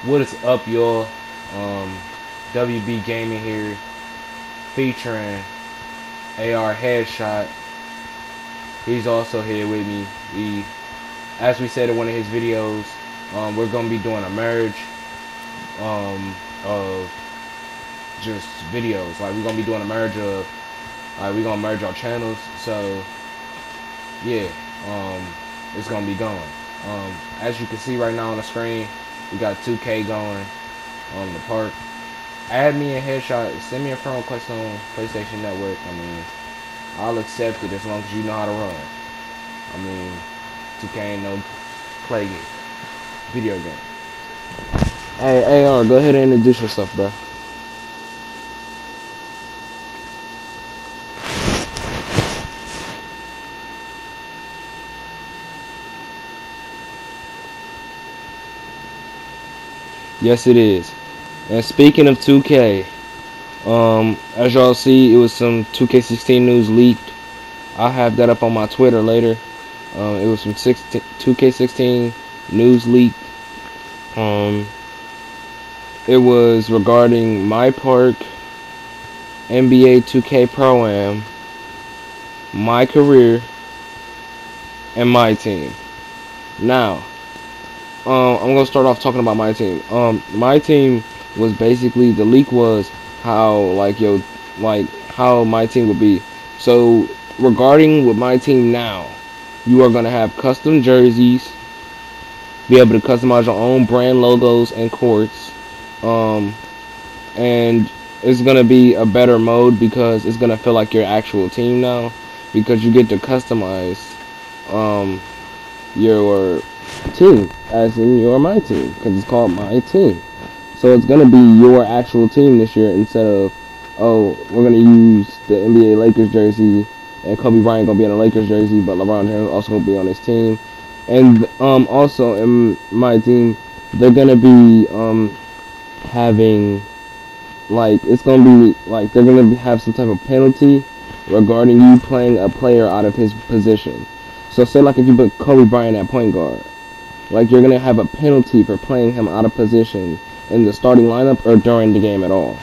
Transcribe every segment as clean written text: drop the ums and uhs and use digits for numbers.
What is up, y'all? WB Gaming here, featuring AR HeadSHot. He's also here with me. As we said in one of his videos, we're gonna be doing a merge of just videos. Like we're gonna be doing a merge of, we're gonna merge our channels. So yeah, it's gonna be going. As you can see right now on the screen, we got 2K going on the park. Add me a HeadShot. Send me a friend request on PlayStation Network. I mean, I'll accept it as long as you know how to run. I mean, 2K ain't no play game, video game. Hey, AR, go ahead and introduce yourself, bro. Yes, it is. And speaking of 2K, as y'all see, it was some 2K16 news leaked. I'll have that up on my Twitter later. It was some 2K16 news leaked. It was regarding my park, NBA 2K Pro-Am, my career, and my team. Now, I'm gonna start off talking about my team. My team was basically, the leak was how how my team would be. So regarding with my team now, you are gonna have custom jerseys, be able to customize your own brand logos and courts, and it's gonna be a better mode because it's gonna feel like your actual team now, because you get to customize your team, as in you're my team, because it's called my team. So it's gonna be your actual team this year, instead of, oh, we're gonna use the NBA Lakers jersey and Kobe Bryant gonna be on a Lakers jersey, but LeBron James also gonna be on his team. And also in my team, they're gonna be having, like, it's gonna be like they're gonna have some type of penalty regarding you playing a player out of his position. So say like if you put Kobe Bryant at point guard, like you're gonna have a penalty for playing him out of position in the starting lineup or during the game at all.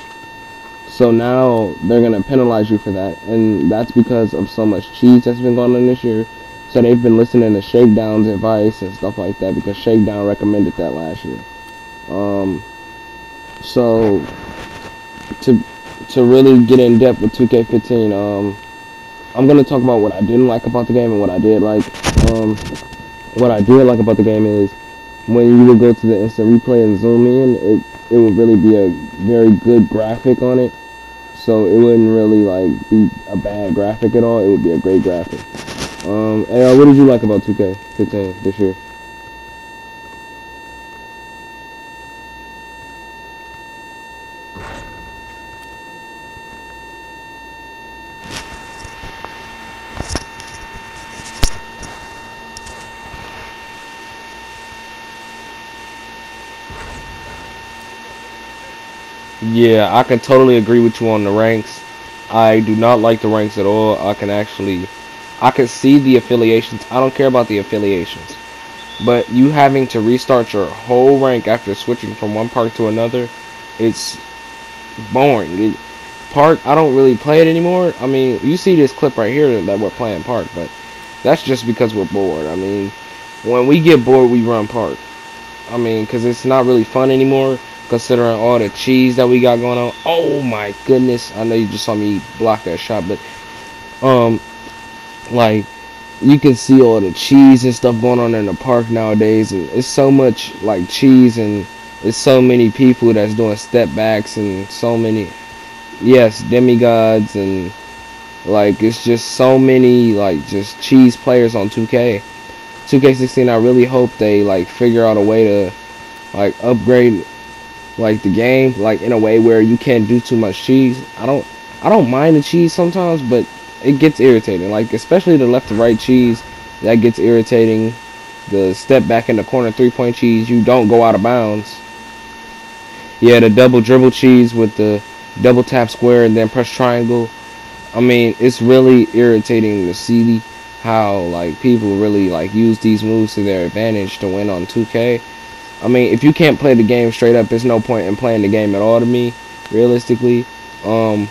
So now they're gonna penalize you for that, and that's because of so much cheese that's been going on this year. So they've been listening to Shakedown's advice and stuff like that, because Shakedown recommended that last year. So to really get in depth with 2K15, I'm gonna talk about what I didn't like about the game and what I did like. What I did like about the game is when you would go to the instant replay and zoom in, it would really be a very good graphic on it. So it wouldn't really like be a bad graphic at all. It would be a great graphic. Hey, what did you like about 2K15 this year? Yeah, I can totally agree with you on the ranks. I do not like the ranks at all. I can see the affiliations. I don't care about the affiliations. But you having to restart your whole rank after switching from one park to another, it's boring. Park, I don't really play it anymore. I mean, you see this clip right here that we're playing Park, but that's just because we're bored. I mean, when we get bored, we run Park. I mean, because it's not really fun anymore, considering all the cheese that we got going on. Oh my goodness! I know you just saw me block that shot, but um, like, you can see all the cheese and stuff going on in the park nowadays, and it's so much like cheese, and it's so many people that's doing step backs, and so many, yes, demigods, and like it's just so many like just cheese players on 2K. 2K16, I really hope they like figure out a way to like upgrade like the game like in a way where you can't do too much cheese. I don't mind the cheese sometimes, but it gets irritating. Like especially the left to right cheese, that gets irritating. The step back in the corner 3-point cheese, you don't go out of bounds. Yeah, the double dribble cheese with the double tap square and then press triangle. I mean, it's really irritating to see how like people really like use these moves to their advantage to win on 2K. I mean, if you can't play the game straight up, there's no point in playing the game at all to me, realistically. Um,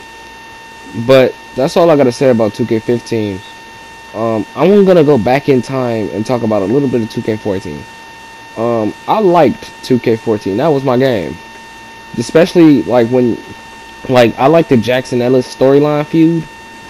but that's all I gotta say about 2K15. I'm gonna go back in time and talk about a little bit of 2K14. I liked 2K14. That was my game, especially like when, like, I like the Jackson Ellis storyline feud.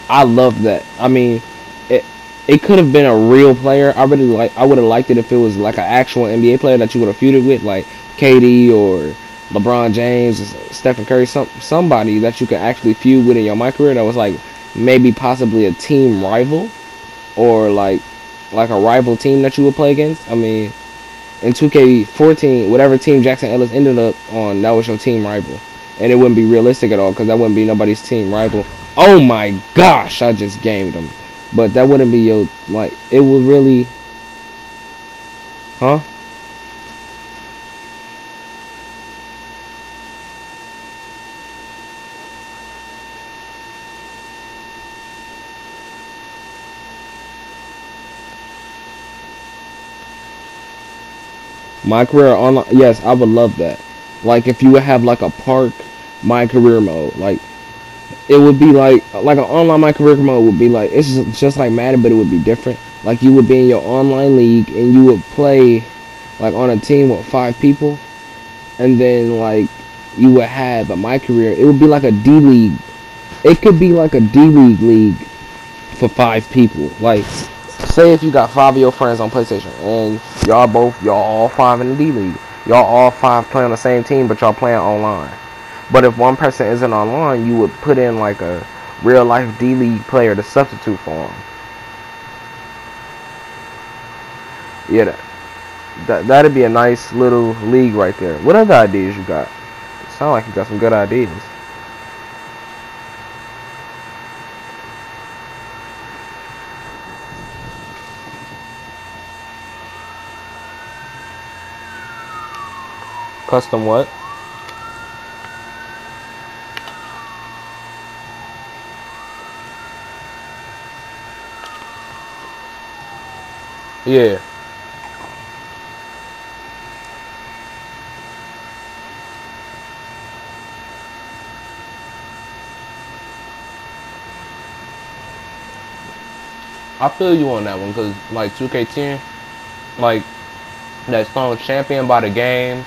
I love that. I mean, it it could have been a real player. I would have liked it if it was like an actual NBA player that you would have feuded with, like KD or LeBron James, or Stephen Curry, somebody that you could actually feud with in your my career that was like maybe possibly a team rival, or like a rival team that you would play against. I mean, in 2K14, whatever team Jackson Ellis ended up on, that was your team rival. And it wouldn't be realistic at all because that wouldn't be nobody's team rival. Oh my gosh, I just gamed him. But that wouldn't be your, like, it would really, huh? My career online, yes, I would love that. Like, if you would have like a park my career mode, like, it would be like an online my career mode would be like, it's just like Madden, but it would be different. Like, you would be in your online league and you would play like on a team with 5 people, and then like you would have a my career. It would be like a D league. It could be like a D league for 5 people. Like, say if you got 5 of your friends on PlayStation and y'all all 5 in the D league. Y'all all 5 play on the same team, but y'all playing online. But if one person isn't online, you would put in like a real life D League player to substitute for him. Yeah, that'd be a nice little league right there. What other ideas you got? It sound like you got some good ideas. Custom what? Yeah. I feel you on that one because like 2K10, like that song "Champion" by The Game,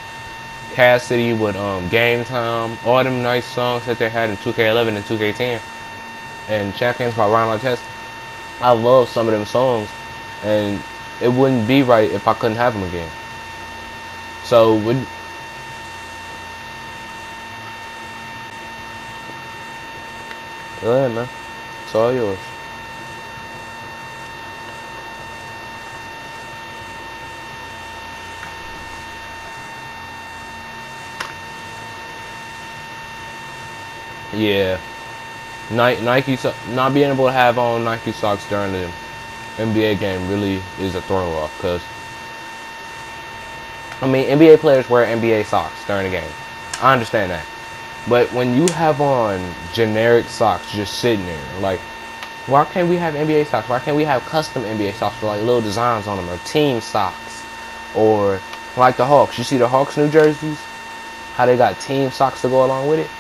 Cassidy with Game Time, all them nice songs that they had in 2K11 and 2K10, and Champions by Ron Artest. I love some of them songs, and it wouldn't be right if I couldn't have them again. So would go ahead, man. It's all yours. Yeah, Nike not being able to have on Nike socks during the NBA game really is a throw off. Cause I mean, NBA players wear NBA socks during the game. I understand that, but when you have on generic socks just sitting there, like, why can't we have NBA socks? Why can't we have custom NBA socks with like little designs on them, or team socks, or like the Hawks? You see the Hawks new jerseys? How they got team socks to go along with it?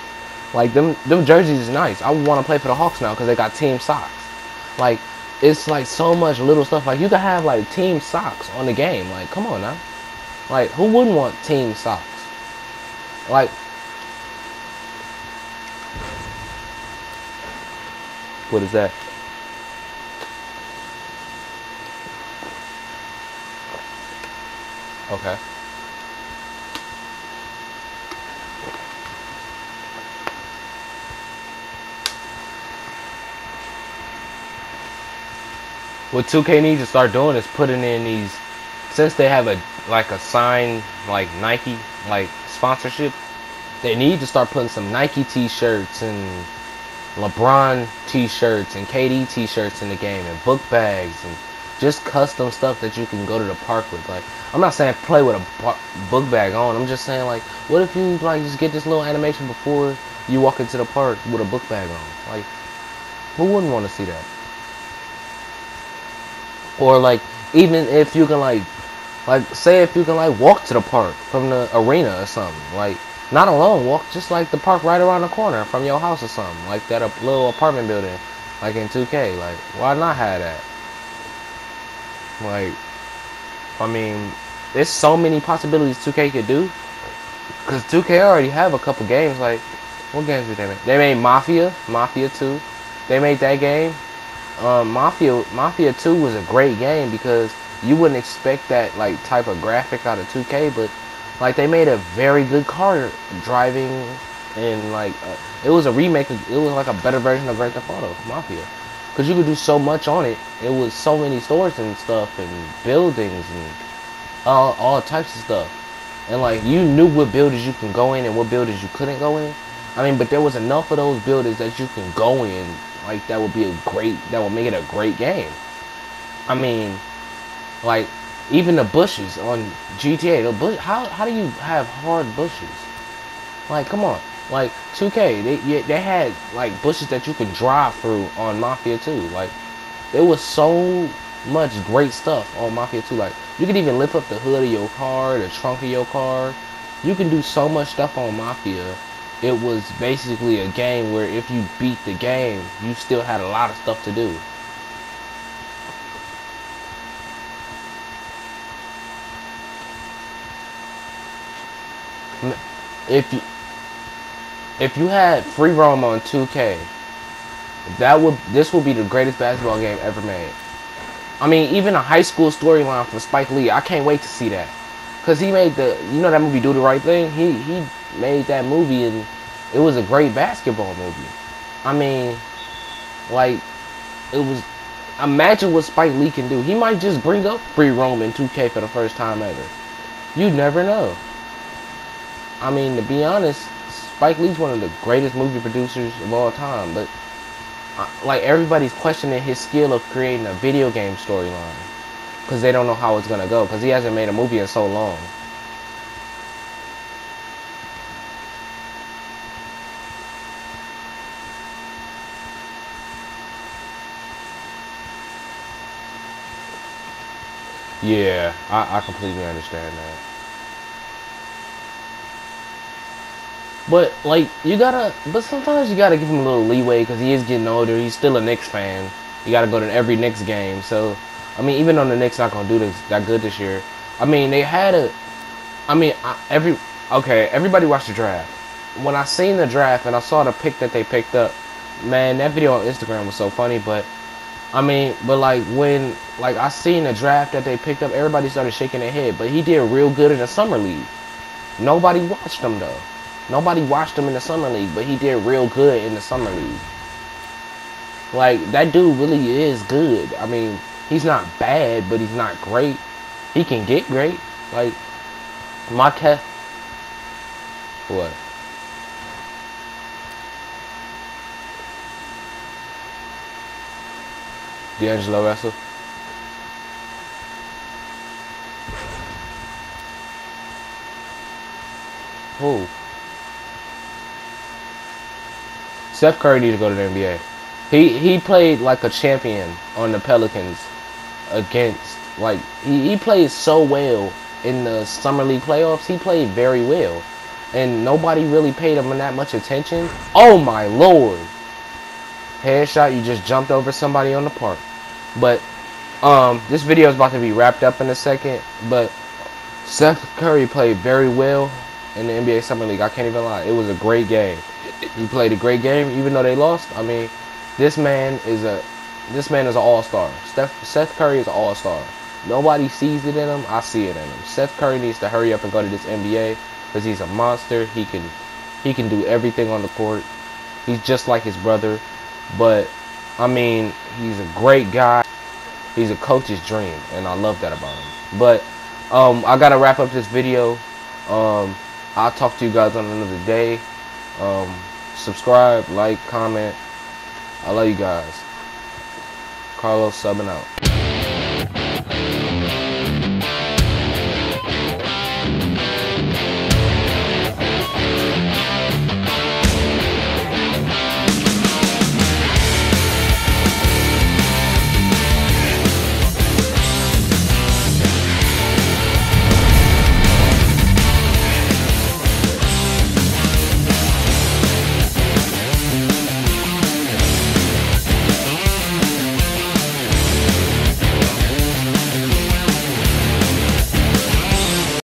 Like, them jerseys is nice. I would want to play for the Hawks now because they got team socks. Like, it's like so much little stuff. Like, you could have like team socks on the game. Like, come on now. Like, who wouldn't want team socks? Like, what is that? Okay. What 2K needs to start doing is putting in these, since they have a signed like Nike like sponsorship, they need to start putting some Nike t-shirts and LeBron t-shirts and KD t-shirts in the game, and book bags, and just custom stuff that you can go to the park with. Like, I'm not saying play with a book bag on. I'm just saying, like, what if you like just get this little animation before you walk into the park with a book bag on? Like, who wouldn't want to see that? Or like, even if you can like Like, say if you can like walk to the park from the arena or something. Like, not a long walk, just like the park right around the corner from your house or something. Like that little apartment building, like in 2K. Like, why not have that? Like, I mean, there's so many possibilities 2K could do. Cause 2K already have a couple games. Like, what games did they make? They made Mafia 2. They made that game. Mafia 2 was a great game because you wouldn't expect that like type of graphic out of 2K, but like they made a very good car driving, and like it was a remake. It was like a better version of Grand Theft Auto Mafia, because you could do so much on it. It was so many stores and stuff and buildings and all types of stuff, and like you knew what buildings you can go in and what buildings you couldn't go in. I mean, but there was enough of those buildings that you can go in. Like that would make it a great game. I mean, like even the bushes on GTA, how do you have hard bushes? Like, come on, like 2K, they had like bushes that you can drive through on Mafia 2. Like, there was so much great stuff on Mafia 2. Like, you could even lift up the hood of your car, the trunk of your car. You can do so much stuff on Mafia. It was basically a game where if you beat the game, you still had a lot of stuff to do. If you had free roam on 2K, this would be the greatest basketball game ever made. I mean, even a high school storyline for Spike Lee, I can't wait to see that. Cause he made that movie Do the Right Thing. He made that movie and it was a great basketball movie. I mean, like, it was. Imagine what Spike Lee can do. He might just bring up free roam in 2K for the first time ever. You never know. I mean, to be honest, Spike Lee's one of the greatest movie producers of all time. But like, everybody's questioning his skill of creating a video game storyline because they don't know how it's gonna go. Because he hasn't made a movie in so long. Yeah, I completely understand that. But like but sometimes you gotta give him a little leeway because he is getting older. He's still a Knicks fan. You gotta go to every Knicks game. So, I mean, even though the Knicks not gonna do that good this year, I mean they had a. I mean, everybody watched the draft. When I seen the draft and I saw the pick that they picked up, man, that video on Instagram was so funny. But I mean, but like when I seen the draft that they picked up, everybody started shaking their head. But he did real good in the summer league. Nobody watched him though. Nobody watched him in the summer league, but he did real good in the summer league. Like, that dude really is good. I mean, he's not bad, but he's not great. He can get great. Like, my cat. What? D'Angelo Russell. Who? Steph Curry needs to go to the NBA. He played like a champion on the Pelicans against, like, he played so well in the summer league playoffs. He played very well, and nobody really paid him that much attention. Oh my lord! Headshot, you just jumped over somebody on the park. But this video is about to be wrapped up in a second. But Steph Curry played very well in the NBA Summer League. I can't even lie. It was a great game. He played a great game, even though they lost. I mean, this man is an all-star. Seth Curry is an all-star. Nobody sees it in him. I see it in him. Seth Curry needs to hurry up and go to this NBA because he's a monster. He can do everything on the court. He's just like his brother. But I mean, he's a great guy. He's a coach's dream, and I love that about him. But I gotta wrap up this video. I'll talk to you guys on another day. Subscribe, like, comment. I love you guys. Carlos subbing out.